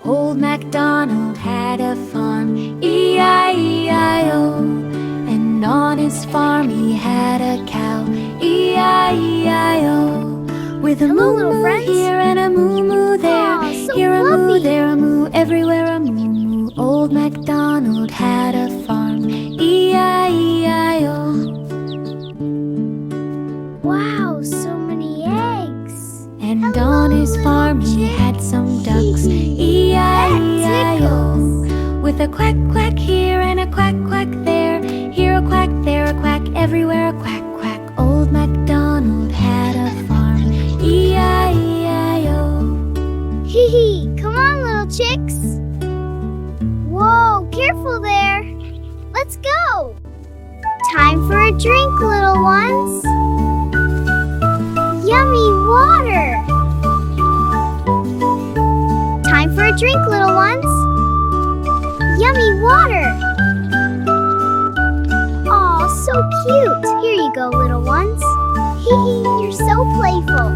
Old MacDonald had a farm, E-I-E-I-O. And on his farm he had a cow, E-I-E-I-O. With a Hello, little moo-moo friends. here and a moo-moo there. Aw, so Here a moo, fluffy. there a moo, everywhere a moo-moo. Old MacDonald had a farm, E-I-E-I-O. Wow, so many eggs. And Hello, on his little farm he chicks. had some ducks, E-I-E-I-O. With a quack quack here and a quack quack there. Here a quack, there a quack, everywhere a quack quack. Old MacDonald had a farm, E-I-E-I-O. Hee hee, come on, little chicks. Whoa, careful there. Let's go. Time for a drink, little ones. Yummy water. Time for a drink, little ones. Yummy water. Aw, so cute. Here you go, little ones. Hee hee, you're so playful.